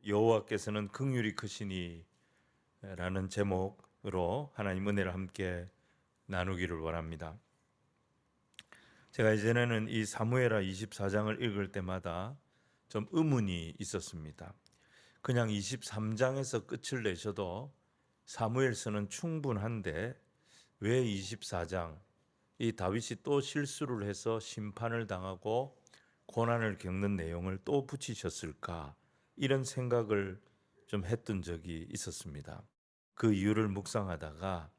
여호와께서는 긍휼이 크시니 라는 제목으로 하나님 은혜를 함께 나누기를 원합니다. 제가 이전에는 이 사무엘하 24장을 읽을 때마다 좀 의문이 있었습니다. 그냥 23장에서 끝을 내셔도 사무엘서는 충분한데 왜 24장 이 다윗이 또 실수를 해서 심판을 당하고 고난을 겪는 내용을 또 붙이셨을까, 이런 생각을 좀 했던 적이 있었습니다. 그 이유를 묵상하다가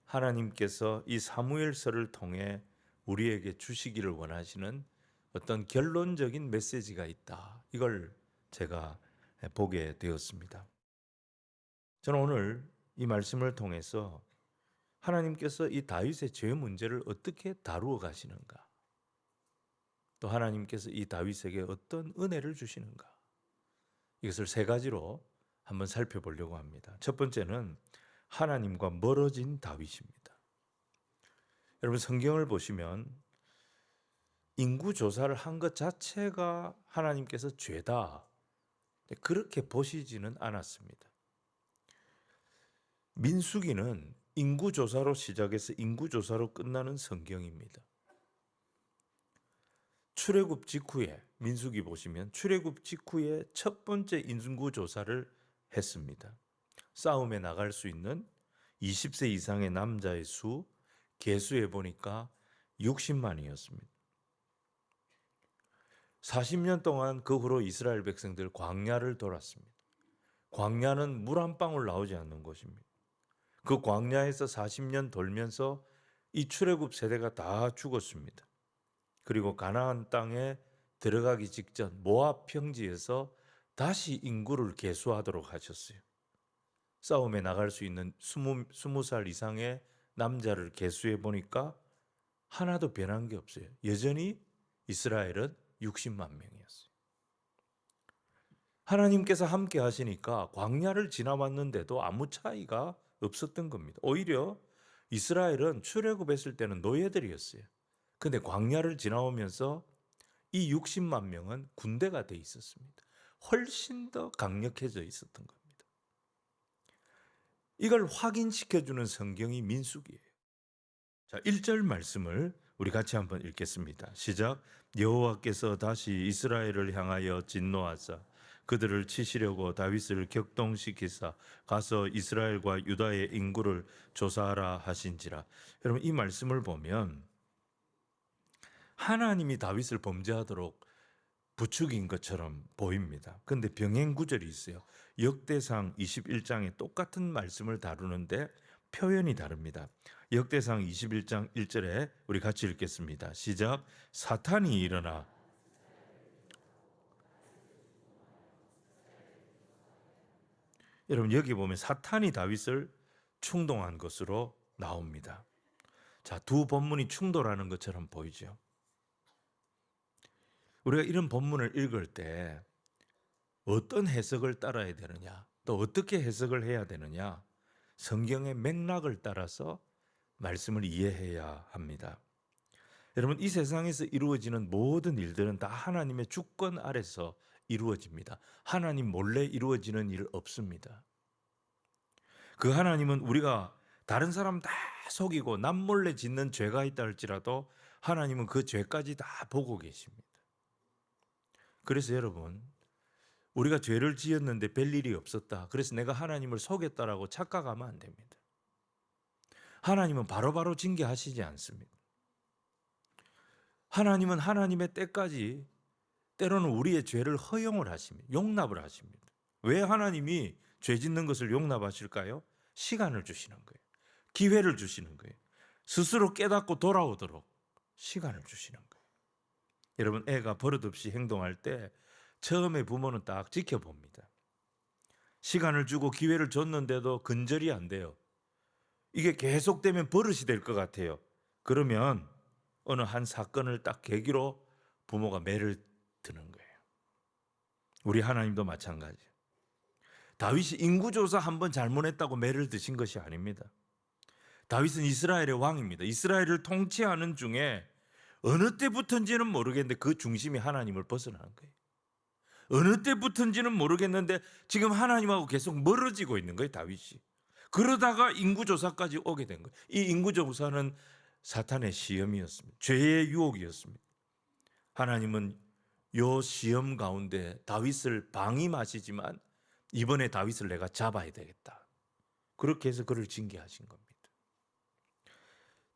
하나님께서 이 사무엘서를 통해 우리에게 주시기를 원하시는 어떤 결론적인 메시지가 있다, 이걸 제가 보게 되었습니다. 저는 오늘 이 말씀을 통해서 하나님께서 이 다윗의 죄 문제를 어떻게 다루어 가시는가, 또 하나님께서 이 다윗에게 어떤 은혜를 주시는가, 이것을 세 가지로 한번 살펴보려고 합니다. 첫 번째는 하나님과 멀어진 다윗입니다. 여러분, 성경을 보시면 인구 조사를 한 것 자체가 하나님께서 죄다, 그렇게 보시지는 않았습니다. 민수기는 인구 조사로 시작해서 인구 조사로 끝나는 성경입니다. 출애굽 직후에, 민수기 보시면 출애굽 직후에 첫 번째 인구 조사를 했습니다. 싸움에 나갈 수 있는 20세 이상의 남자의 수 계수해 보니까 60만이었습니다. 40년 동안 그 후로 이스라엘 백성들 광야를 돌았습니다. 광야는 물 한 방울 나오지 않는 곳입니다. 그 광야에서 40년 돌면서 이 출애굽 세대가 다 죽었습니다. 그리고 가나안 땅에 들어가기 직전 모압 평지에서 다시 인구를 계수하도록 하셨어요. 싸움에 나갈 수 있는 20살 이상의 남자를 계수해 보니까 하나도 변한 게 없어요. 여전히 이스라엘은 60만 명이었어요. 하나님께서 함께 하시니까 광야를 지나왔는데도 아무 차이가 없었던 겁니다. 오히려 이스라엘은 출애굽했을 때는 노예들이었어요. 근데 광야를 지나오면서 이 60만 명은 군대가 돼 있었습니다. 훨씬 더 강력해져 있었던 겁니다. 이걸 확인시켜주는 성경이 민수기예요. 자, 1절 말씀을 우리 같이 한번 읽겠습니다. 시작. 여호와께서 다시 이스라엘을 향하여 진노하사 그들을 치시려고 다윗을 격동시키사 가서 이스라엘과 유다의 인구를 조사하라 하신지라. 여러분, 이 말씀을 보면 하나님이 다윗을 범죄하도록 부추긴 것처럼 보입니다. 그런데 병행 구절이 있어요. 역대상 21장에 똑같은 말씀을 다루는데 표현이 다릅니다. 역대상 21장 1절에 우리 같이 읽겠습니다. 시작. 사탄이 일어나. 여러분, 여기 보면 사탄이 다윗을 충동한 것으로 나옵니다. 자, 두 본문이 충돌하는 것처럼 보이죠. 우리가 이런 본문을 읽을 때 어떤 해석을 따라야 되느냐, 또 어떻게 해석을 해야 되느냐, 성경의 맥락을 따라서 말씀을 이해해야 합니다. 여러분, 이 세상에서 이루어지는 모든 일들은 다 하나님의 주권 아래서 이루어집니다. 하나님 몰래 이루어지는 일 없습니다. 그 하나님은 우리가 다른 사람 다 속이고 남몰래 짓는 죄가 있다 할지라도 하나님은 그 죄까지 다 보고 계십니다. 그래서 여러분, 우리가 죄를 지었는데 별일이 없었다, 그래서 내가 하나님을 속였다라고 착각하면 안 됩니다. 하나님은 바로바로 징계하시지 않습니다. 하나님은 하나님의 때까지 때로는 우리의 죄를 허용을 하십니다. 용납을 하십니다. 왜 하나님이 죄 짓는 것을 용납하실까요? 시간을 주시는 거예요. 기회를 주시는 거예요. 스스로 깨닫고 돌아오도록 시간을 주시는 거예요. 여러분, 애가 버릇없이 행동할 때 처음에 부모는 딱 지켜봅니다. 시간을 주고 기회를 줬는데도 근절이 안 돼요. 이게 계속되면 버릇이 될 것 같아요. 그러면 어느 한 사건을 딱 계기로 부모가 매를 드는 거예요. 우리 하나님도 마찬가지예요. 다윗이 인구조사 한번 잘못했다고 매를 드신 것이 아닙니다. 다윗은 이스라엘의 왕입니다. 이스라엘을 통치하는 중에 어느 때부터인지는 모르겠는데 그 중심이 하나님을 벗어나는 거예요. 어느 때부터인지는 모르겠는데 지금 하나님하고 계속 멀어지고 있는 거예요, 다윗이. 그러다가 인구조사까지 오게 된 거예요. 이 인구조사는 사탄의 시험이었습니다. 죄의 유혹이었습니다. 하나님은 요 시험 가운데 다윗을 방임하시지만 이번에 다윗을 내가 잡아야 되겠다. 그렇게 해서 그를 징계하신 겁니다.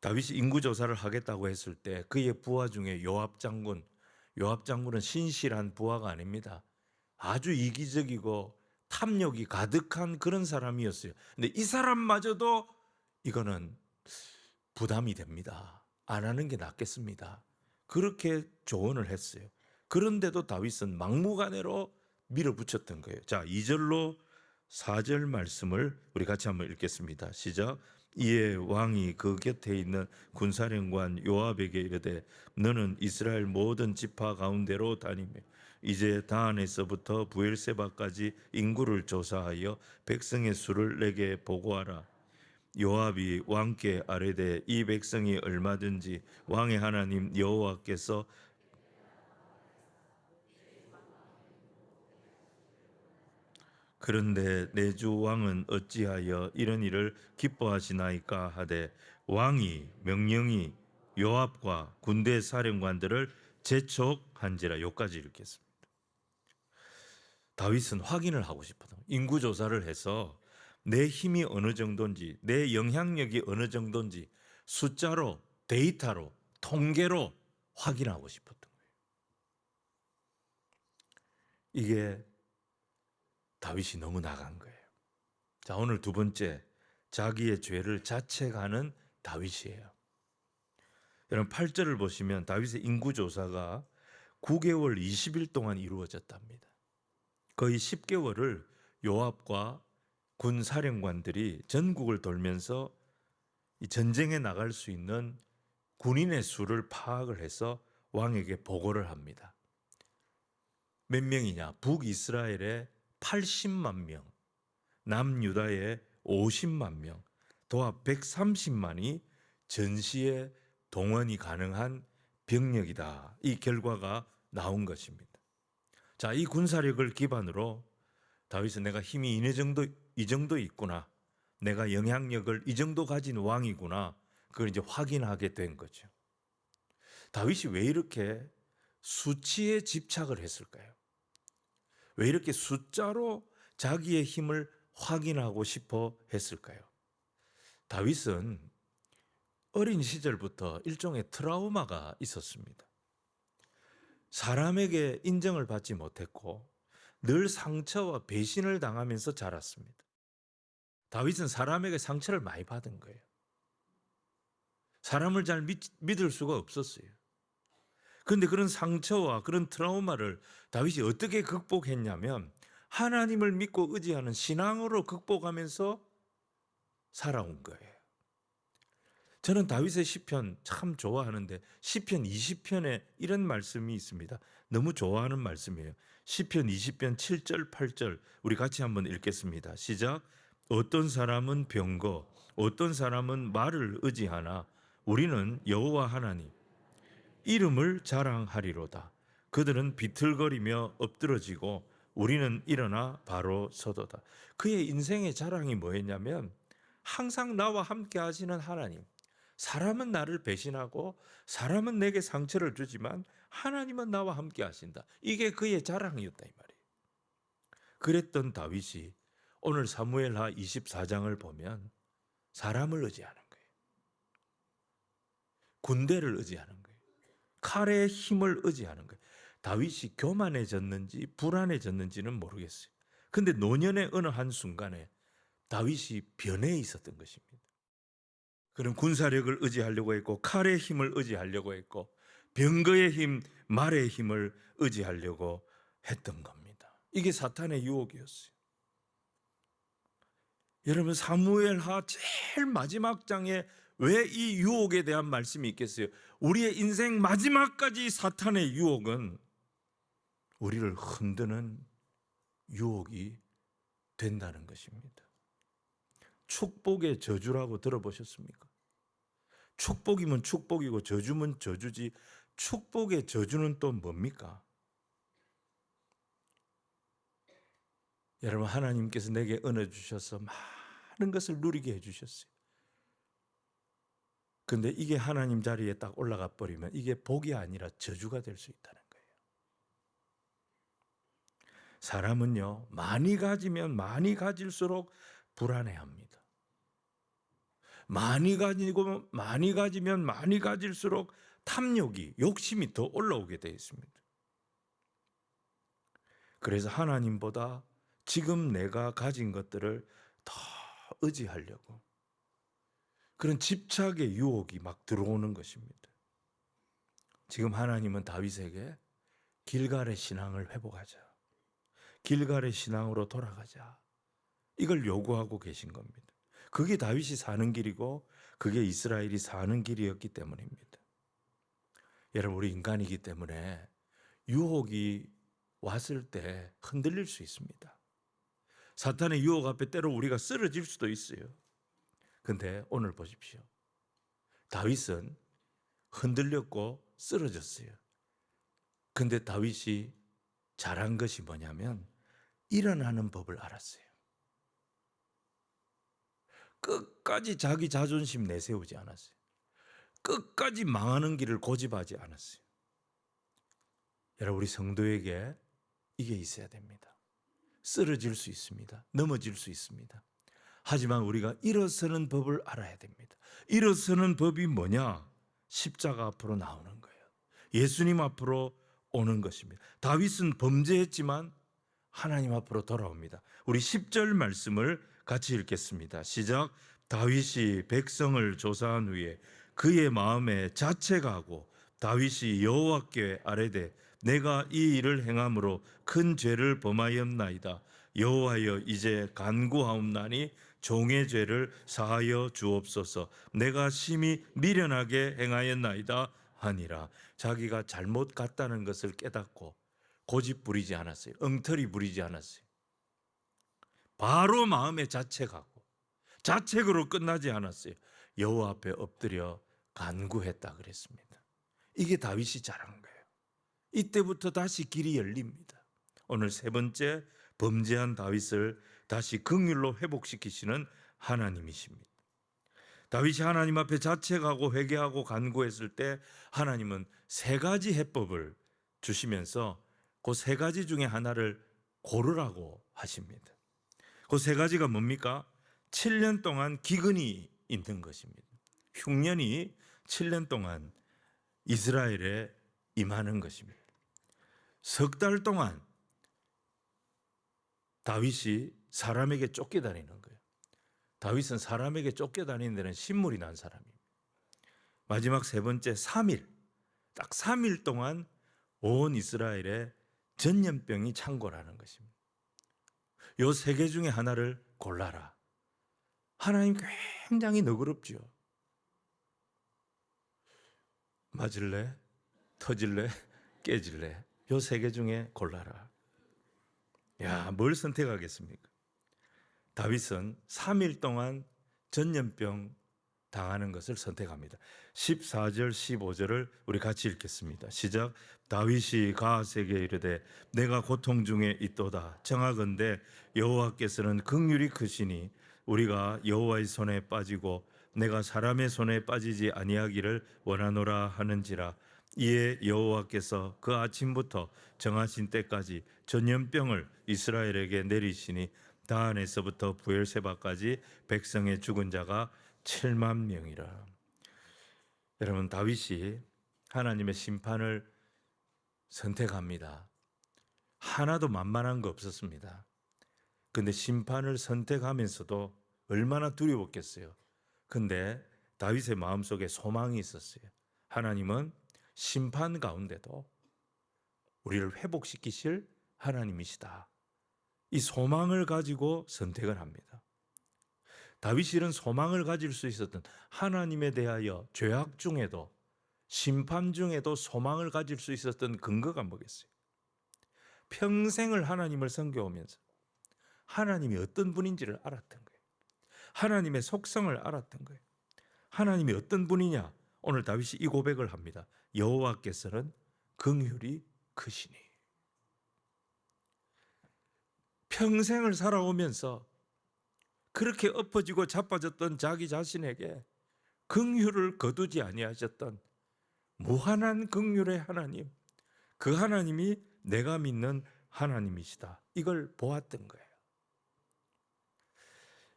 다윗이 인구조사를 하겠다고 했을 때 그의 부하 중에 요압 장군은 신실한 부하가 아닙니다. 아주 이기적이고 탐욕이 가득한 그런 사람이었어요. 근데 이 사람마저도 이거는 부담이 됩니다. 안 하는 게 낫겠습니다. 그렇게 조언을 했어요. 그런데도 다윗은 막무가내로 밀어붙였던 거예요. 자, 2절로 4절 말씀을 우리 같이 한번 읽겠습니다. 시작. 이에 왕이 그 곁에 있는 군사령관 요압에게 이르되 너는 이스라엘 모든 지파 가운데로 다니며 이제 다한에서부터 부엘세바까지 인구를 조사하여 백성의 수를 내게 보고하라. 요압이 왕께 아뢰되 이 백성이 얼마든지 왕의 하나님 여호와께서 그런데 내 주 왕은 어찌하여 이런 일을 기뻐하시나이까 하되 왕이 명령이 요압과 군대 사령관들을 재촉한지라. 요까지 읽겠습니다. 다윗은 확인을 하고 싶어요. 인구조사를 해서 내 힘이 어느 정도인지, 내 영향력이 어느 정도인지 숫자로, 데이터로, 통계로 확인하고 싶었던 거예요. 이게 다윗이 너무 나간 거예요. 자, 오늘 두 번째, 자기의 죄를 자책하는 다윗이에요. 여러분 8절을 보시면 다윗의 인구조사가 9개월 20일 동안 이루어졌답니다. 거의 10개월을 요압과 군 사령관들이 전국을 돌면서 이 전쟁에 나갈 수 있는 군인의 수를 파악을 해서 왕에게 보고를 합니다. 몇 명이냐? 북이스라엘에 80만 명, 남유다에 50만 명, 도합 130만이 전시에 동원이 가능한 병력이다. 이 결과가 나온 것입니다. 자, 이 군사력을 기반으로 다윗은 내가 힘이 이 정도 있구나. 내가 영향력을 이 정도 가진 왕이구나. 그걸 이제 확인하게 된 거죠. 다윗이 왜 이렇게 수치에 집착을 했을까요? 왜 이렇게 숫자로 자기의 힘을 확인하고 싶어 했을까요? 다윗은 어린 시절부터 일종의 트라우마가 있었습니다. 사람에게 인정을 받지 못했고 늘 상처와 배신을 당하면서 자랐습니다. 다윗은 사람에게 상처를 많이 받은 거예요. 사람을 잘 믿을 수가 없었어요. 그런데 그런 상처와 그런 트라우마를 다윗이 어떻게 극복했냐면 하나님을 믿고 의지하는 신앙으로 극복하면서 살아온 거예요. 저는 다윗의 시편 참 좋아하는데 시편 20편에 이런 말씀이 있습니다. 너무 좋아하는 말씀이에요. 시편 20편 7절 8절 우리 같이 한번 읽겠습니다. 시작. 어떤 사람은 병거, 어떤 사람은 말을 의지하나 우리는 여호와 하나님 이름을 자랑하리로다. 그들은 비틀거리며 엎드러지고 우리는 일어나 바로 서도다. 그의 인생의 자랑이 뭐였냐면 항상 나와 함께 하시는 하나님. 사람은 나를 배신하고 사람은 내게 상처를 주지만 하나님은 나와 함께 하신다. 이게 그의 자랑이었다 이 말이에요. 그랬던 다윗이 오늘 사무엘하 24장을 보면 사람을 의지하는 거예요. 군대를 의지하는 거예요. 칼의 힘을 의지하는 거예요. 다윗이 교만해졌는지 불안해졌는지는 모르겠어요. 근데 노년의 어느 한순간에 다윗이 변해 있었던 것입니다. 그런 군사력을 의지하려고 했고 칼의 힘을 의지하려고 했고 병거의 힘, 말의 힘을 의지하려고 했던 겁니다. 이게 사탄의 유혹이었어요. 여러분 사무엘하 제일 마지막 장에 왜 이 유혹에 대한 말씀이 있겠어요? 우리의 인생 마지막까지 사탄의 유혹은 우리를 흔드는 유혹이 된다는 것입니다. 축복의 저주라고 들어보셨습니까? 축복이면 축복이고 저주면 저주지. 축복의 저주는 또 뭡니까? 여러분, 하나님께서 내게 은혜 주셔서 많은 것을 누리게 해주셨어요. 근데 이게 하나님 자리에 딱 올라가 버리면 이게 복이 아니라 저주가 될 수 있다는 거예요. 사람은요, 많이 가지면 많이 가질수록 불안해합니다. 많이 가지면 많이 가질수록 탐욕이, 욕심이 더 올라오게 되어 있습니다. 그래서 하나님보다 지금 내가 가진 것들을 더 의지하려고 그런 집착의 유혹이 막 들어오는 것입니다. 지금 하나님은 다윗에게 길갈의 신앙을 회복하자, 길갈의 신앙으로 돌아가자, 이걸 요구하고 계신 겁니다. 그게 다윗이 사는 길이고 그게 이스라엘이 사는 길이었기 때문입니다. 여러분, 우리 인간이기 때문에 유혹이 왔을 때 흔들릴 수 있습니다. 사탄의 유혹 앞에 때로 우리가 쓰러질 수도 있어요. 근데 오늘 보십시오. 다윗은 흔들렸고 쓰러졌어요. 근데 다윗이 잘한 것이 뭐냐면 일어나는 법을 알았어요. 끝까지 자기 자존심 내세우지 않았어요. 끝까지 망하는 길을 고집하지 않았어요. 여러분, 우리 성도에게 이게 있어야 됩니다. 쓰러질 수 있습니다. 넘어질 수 있습니다. 하지만 우리가 일어서는 법을 알아야 됩니다. 일어서는 법이 뭐냐? 십자가 앞으로 나오는 거예요. 예수님 앞으로 오는 것입니다. 다윗은 범죄했지만 하나님 앞으로 돌아옵니다. 우리 10절 말씀을 같이 읽겠습니다. 시작. 다윗이 백성을 조사한 후에 그의 마음에 자책하고 다윗이 여호와께 아뢰되 내가 이 일을 행함으로 큰 죄를 범하였나이다. 여호와여, 이제 간구하옵나니 종의 죄를 사하여 주옵소서. 내가 심히 미련하게 행하였나이다 하니라. 자기가 잘못 갔다는 것을 깨닫고 고집 부리지 않았어요. 엉터리 부리지 않았어요. 바로 마음에 자책하고 자책으로 끝나지 않았어요. 여호와 앞에 엎드려 간구했다 그랬습니다. 이게 다윗이 잘한 거예요. 이때부터 다시 길이 열립니다. 오늘 세 번째, 범죄한 다윗을 다시 긍휼로 회복시키시는 하나님이십니다. 다윗이 하나님 앞에 자책하고 회개하고 간구했을 때 하나님은 세 가지 해법을 주시면서 그 세 가지 중에 하나를 고르라고 하십니다. 그 세 가지가 뭡니까? 7년 동안 기근이 있는 것입니다. 흉년이 7년 동안 이스라엘에 임하는 것입니다. 석 달 동안 다윗이 사람에게 쫓겨다니는 거예요. 다윗은 사람에게 쫓겨다니는 데는 신물이 난 사람입니다. 마지막 세 번째 3일, 딱 3일 동안 온 이스라엘에 전염병이 창궐하는 것입니다. 요 세 개 중에 하나를 골라라. 하나님 굉장히 너그럽죠. 맞을래? 터질래? 깨질래? 요 세 개 중에 골라라. 야, 뭘 선택하겠습니까? 다윗은 3일 동안 전염병 당하는 것을 선택합니다. 14절 15절을 우리 같이 읽겠습니다. 시작. 다윗이 가하스에게 이르되 내가 고통 중에 있도다. 정하건대 여호와께서는 긍휼이 크시니 우리가 여호와의 손에 빠지고 내가 사람의 손에 빠지지 아니하기를 원하노라 하는지라. 이에 여호와께서 그 아침부터 정하신 때까지 전염병을 이스라엘에게 내리시니 다한에서부터 부엘세바까지 백성의 죽은 자가 7만 명이라. 여러분, 다윗이 하나님의 심판을 선택합니다. 하나도 만만한 거 없었습니다. 근데 심판을 선택하면서도 얼마나 두려웠겠어요. 근데 다윗의 마음속에 소망이 있었어요. 하나님은 심판 가운데도 우리를 회복시키실 하나님이시다. 이 소망을 가지고 선택을 합니다. 다윗이 이런 소망을 가질 수 있었던, 하나님에 대하여 죄악 중에도 심판 중에도 소망을 가질 수 있었던 근거가 뭐겠어요? 평생을 하나님을 섬겨오면서 하나님이 어떤 분인지를 알았던 거예요. 하나님의 속성을 알았던 거예요. 하나님이 어떤 분이냐? 오늘 다윗이 이 고백을 합니다. 여호와께서는 긍휼이 크시니. 평생을 살아오면서 그렇게 엎어지고 자빠졌던 자기 자신에게 긍휼을 거두지 아니하셨던 무한한 긍휼의 하나님, 그 하나님이 내가 믿는 하나님이시다. 이걸 보았던 거예요.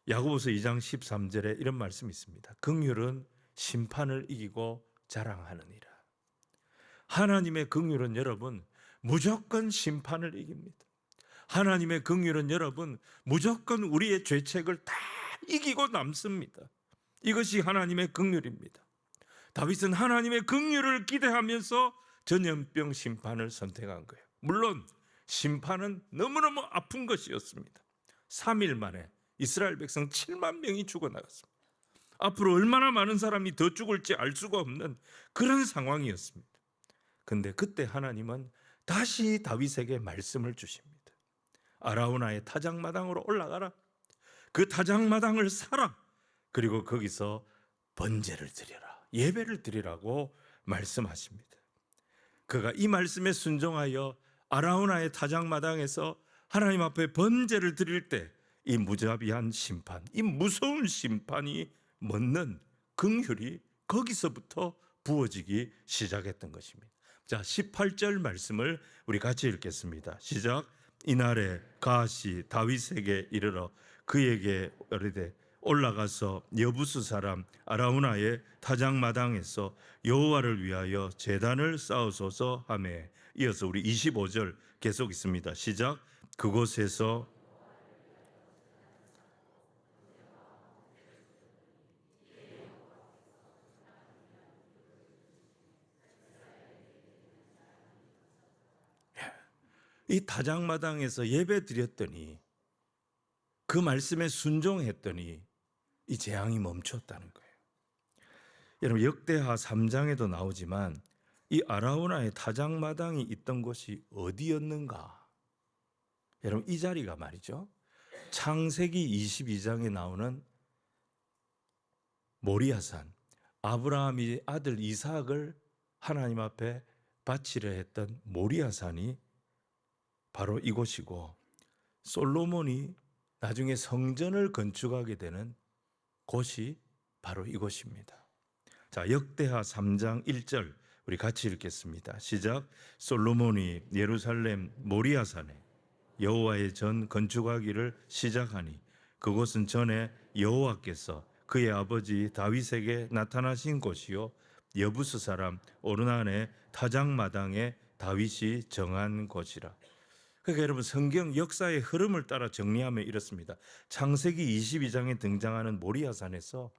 야고보서 2장 13절에 이런 말씀이 있습니다. 긍휼은 심판을 이기고 자랑하느니라. 하나님의 긍휼은 여러분 무조건 심판을 이깁니다. 하나님의 긍휼은 여러분 무조건 우리의 죄책을 다 이기고 남습니다. 이것이 하나님의 긍휼입니다. 다윗은 하나님의 긍휼을 기대하면서 전염병 심판을 선택한 거예요. 물론 심판은 너무너무 아픈 것이었습니다. 3일 만에 이스라엘 백성 7만 명이 죽어나갔습니다. 앞으로 얼마나 많은 사람이 더 죽을지 알 수가 없는 그런 상황이었습니다. 근데 그때 하나님은 다시 다윗에게 말씀을 주십니다. 아라우나의 타작마당으로 올라가라. 그 타작마당을 사라. 그리고 거기서 번제를 드려라. 예배를 드리라고 말씀하십니다. 그가 이 말씀에 순종하여 아라우나의 타작마당에서 하나님 앞에 번제를 드릴 때 이 무자비한 심판, 이 무서운 심판이 멎는 긍휼이 거기서부터 부어지기 시작했던 것입니다. 자, 18절 말씀을 우리 같이 읽겠습니다. 시작. 이날에 가시 다윗에게 이르러 그에게 이르되 올라가서 여부스 사람 아라우나의 타작마당에서 여호와를 위하여 제단을 쌓으소서 하매, 이어서 우리 25절 계속 있습니다. 시작. 그곳에서 이 타작마당에서 예배 드렸더니 그 말씀에 순종했더니 이 재앙이 멈췄다는 거예요. 여러분 역대하 3장에도 나오지만 이 아라우나의 타작마당이 있던 곳이 어디였는가? 여러분 이 자리가 말이죠. 창세기 22장에 나오는 모리아산, 아브라함이 아들 이삭을 하나님 앞에 바치려 했던 모리아산이 바로 이곳이고, 솔로몬이 나중에 성전을 건축하게 되는 곳이 바로 이곳입니다. 자, 역대하 3장 1절 우리 같이 읽겠습니다. 시작. 솔로몬이 예루살렘 모리아산에 여호와의 전 건축하기를 시작하니 그곳은 전에 여호와께서 그의 아버지 다윗에게 나타나신 곳이요 여부스 사람 오르난의 타작마당에 다윗이 정한 곳이라. 그러니까 여러분 성경 역사의 흐름을 따라 정리하면 이렇습니다. 창세기 22장에 등장하는 모리아산에서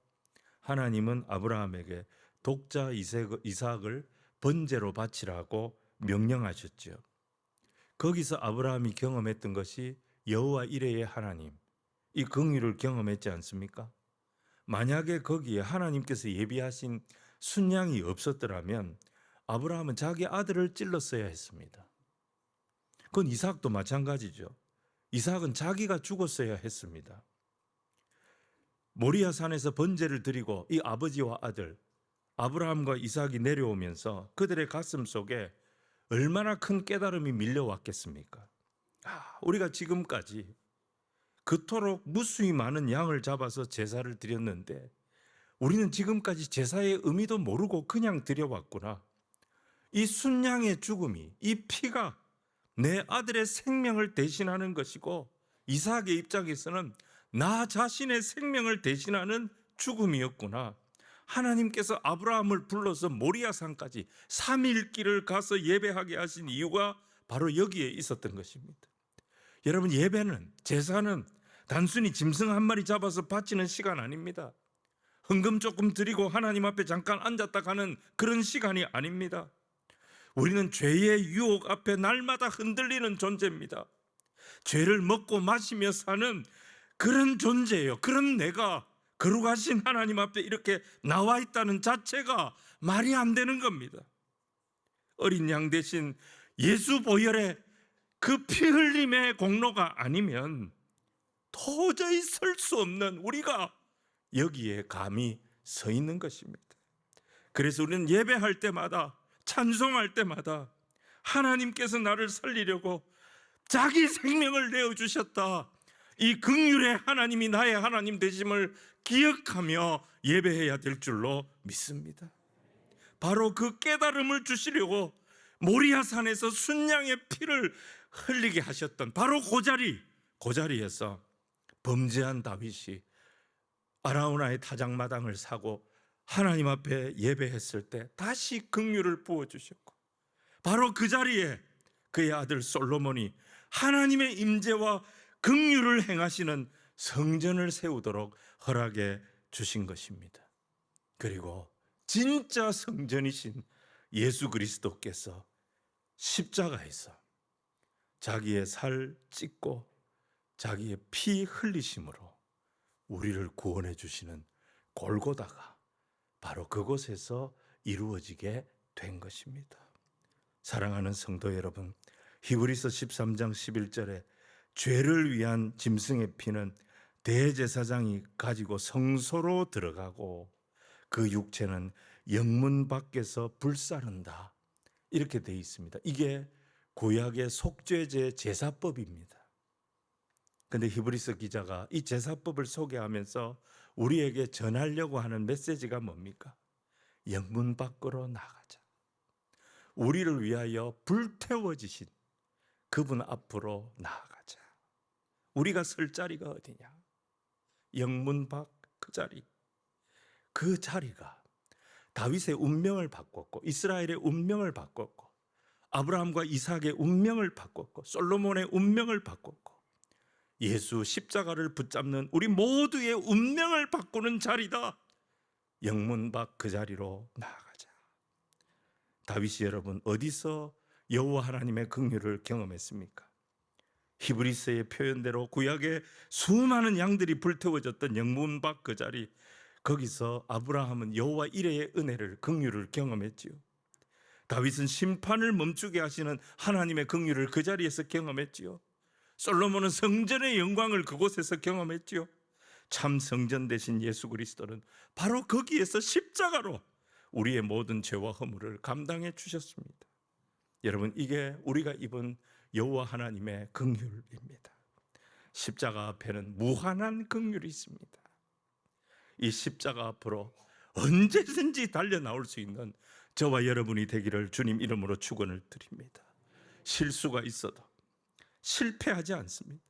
하나님은 아브라함에게 독자 이삭을 번제로 바치라고 명령하셨죠. 거기서 아브라함이 경험했던 것이 여호와 이레의 하나님, 이 긍휼을 경험했지 않습니까? 만약에 거기에 하나님께서 예비하신 순양이 없었더라면 아브라함은 자기 아들을 찔렀어야 했습니다. 그건 이삭도 마찬가지죠. 이삭은 자기가 죽었어야 했습니다. 모리아산에서 번제를 드리고 이 아버지와 아들 아브라함과 이삭이 내려오면서 그들의 가슴 속에 얼마나 큰 깨달음이 밀려왔겠습니까? 우리가 지금까지 그토록 무수히 많은 양을 잡아서 제사를 드렸는데 우리는 지금까지 제사의 의미도 모르고 그냥 드려왔구나. 이 순양의 죽음이, 이 피가 내 아들의 생명을 대신하는 것이고 이삭의 입장에서는 나 자신의 생명을 대신하는 죽음이었구나. 하나님께서 아브라함을 불러서 모리아산까지 3일 길을 가서 예배하게 하신 이유가 바로 여기에 있었던 것입니다. 여러분 예배는, 제사는 단순히 짐승 한 마리 잡아서 바치는 시간 아닙니다. 헌금 조금 드리고 하나님 앞에 잠깐 앉았다 가는 그런 시간이 아닙니다. 우리는 죄의 유혹 앞에 날마다 흔들리는 존재입니다. 죄를 먹고 마시며 사는 그런 존재예요. 그런 내가 거룩하신 하나님 앞에 이렇게 나와 있다는 자체가 말이 안 되는 겁니다. 어린 양 대신 예수 보혈의 그 피 흘림의 공로가 아니면 도저히 설 수 없는 우리가 여기에 감히 서 있는 것입니다. 그래서 우리는 예배할 때마다, 찬송할 때마다 하나님께서 나를 살리려고 자기 생명을 내어주셨다. 이 긍휼의 하나님이 나의 하나님 되심을 기억하며 예배해야 될 줄로 믿습니다. 바로 그 깨달음을 주시려고 모리아산에서 순양의 피를 흘리게 하셨던 바로 그 자리에서 범죄한 다윗이 아라우나의 타작마당을 사고 하나님 앞에 예배했을 때 다시 긍휼을 부어주셨고, 바로 그 자리에 그의 아들 솔로몬이 하나님의 임재와 긍휼을 행하시는 성전을 세우도록 허락해 주신 것입니다. 그리고 진짜 성전이신 예수 그리스도께서 십자가에서 자기의 살 찢고 자기의 피 흘리심으로 우리를 구원해 주시는 골고다가 바로 그곳에서 이루어지게 된 것입니다. 사랑하는 성도 여러분, 히브리서 13장 11절에 죄를 위한 짐승의 피는 대제사장이 가지고 성소로 들어가고 그 육체는 영문 밖에서 불사른다, 이렇게 되어 있습니다. 이게 구약의 속죄제 제사법입니다. 그런데 히브리서 기자가 이 제사법을 소개하면서 우리에게 전하려고 하는 메시지가 뭡니까? 영문 밖으로 나가자. 우리를 위하여 불태워지신 그분 앞으로 나아가자. 우리가 설 자리가 어디냐? 영문 밖 그 자리. 그 자리가 다윗의 운명을 바꿨고 이스라엘의 운명을 바꿨고 아브라함과 이삭의 운명을 바꿨고 솔로몬의 운명을 바꿨고 예수 십자가를 붙잡는 우리 모두의 운명을 바꾸는 자리다. 영문 밖 그 자리로 나아가자. 다윗이 여러분 어디서 여호와 하나님의 긍휼을 경험했습니까? 히브리서의 표현대로 구약의 수많은 양들이 불태워졌던 영문 밖 그 자리, 거기서 아브라함은 여호와 이레의 은혜를, 긍휼을 경험했지요. 다윗은 심판을 멈추게 하시는 하나님의 긍휼을 그 자리에서 경험했지요. 솔로몬은 성전의 영광을 그곳에서 경험했지요. 참 성전 되신 예수 그리스도는 바로 거기에서 십자가로 우리의 모든 죄와 허물을 감당해 주셨습니다. 여러분, 이게 우리가 입은 여호와 하나님의 긍휼입니다. 십자가 앞에는 무한한 긍휼이 있습니다. 이 십자가 앞으로 언제든지 달려 나올 수 있는 저와 여러분이 되기를 주님 이름으로 축원을 드립니다. 실수가 있어도 실패하지 않습니다.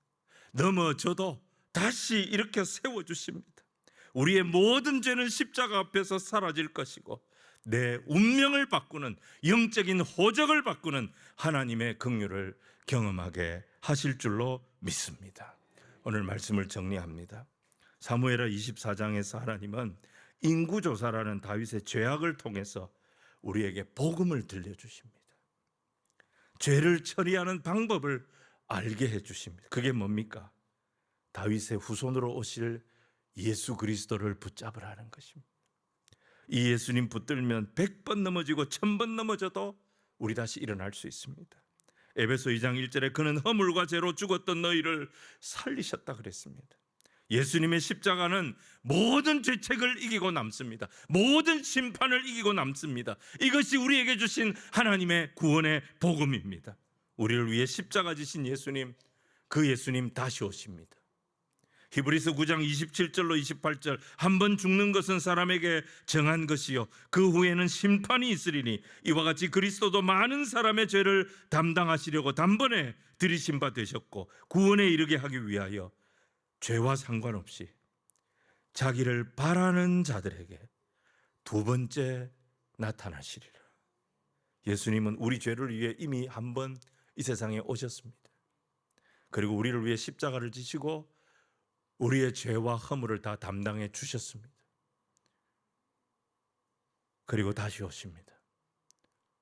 넘어져도 다시 일으켜 세워주십니다. 우리의 모든 죄는 십자가 앞에서 사라질 것이고 내 운명을 바꾸는, 영적인 호적을 바꾸는 하나님의 긍휼을 경험하게 하실 줄로 믿습니다. 오늘 말씀을 정리합니다. 사무엘하 24장에서 하나님은 인구조사라는 다윗의 죄악을 통해서 우리에게 복음을 들려주십니다. 죄를 처리하는 방법을 알게 해주십니다. 그게 뭡니까? 다윗의 후손으로 오실 예수 그리스도를 붙잡으라는 것입니다. 이 예수님 붙들면 100번 넘어지고 1000번 넘어져도 우리 다시 일어날 수 있습니다. 에베소 2장 1절에 그는 허물과 죄로 죽었던 너희를 살리셨다 그랬습니다. 예수님의 십자가는 모든 죄책을 이기고 남습니다. 모든 심판을 이기고 남습니다. 이것이 우리에게 주신 하나님의 구원의 복음입니다. 우리를 위해 십자가 지신 예수님, 그 예수님 다시 오십니다. 히브리서 9장 27절로 28절, 한 번 죽는 것은 사람에게 정한 것이요 그 후에는 심판이 있으리니 이와 같이 그리스도도 많은 사람의 죄를 담당하시려고 단번에 들이신 바 되셨고 구원에 이르게 하기 위하여 죄와 상관없이 자기를 바라는 자들에게 두 번째 나타나시리라. 예수님은 우리 죄를 위해 이미 한 번 이 세상에 오셨습니다. 그리고 우리를 위해 십자가를 지시고 우리의 죄와 허물을 다 담당해 주셨습니다. 그리고 다시 오십니다.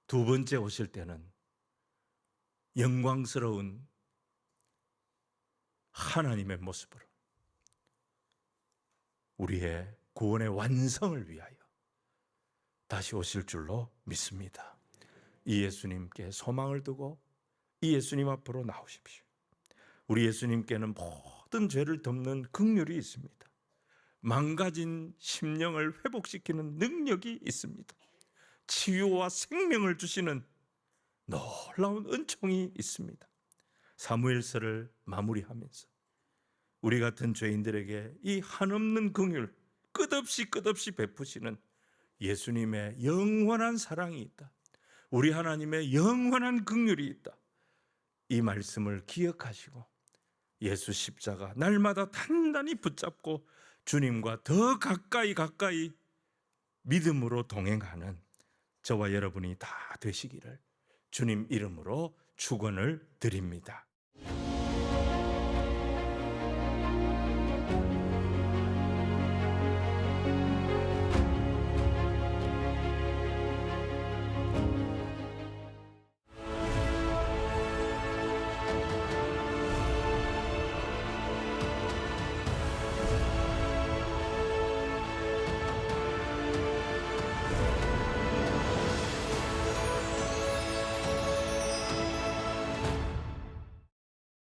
두 번째 오실 때는 영광스러운 하나님의 모습으로 우리의 구원의 완성을 위하여 다시 오실 줄로 믿습니다. 이 예수님께 소망을 두고 이 예수님 앞으로 나오십시오. 우리 예수님께는 모든 죄를 덮는 긍휼이 있습니다. 망가진 심령을 회복시키는 능력이 있습니다. 치유와 생명을 주시는 놀라운 은총이 있습니다. 사무엘서를 마무리하면서 우리 같은 죄인들에게 이 한없는 긍휼 끝없이 베푸시는 예수님의 영원한 사랑이 있다. 우리 하나님의 영원한 긍휼이 있다. 이 말씀을 기억하시고 예수 십자가 날마다 단단히 붙잡고 주님과 더 가까이 믿음으로 동행하는 저와 여러분이 다 되시기를 주님 이름으로 축원을 드립니다.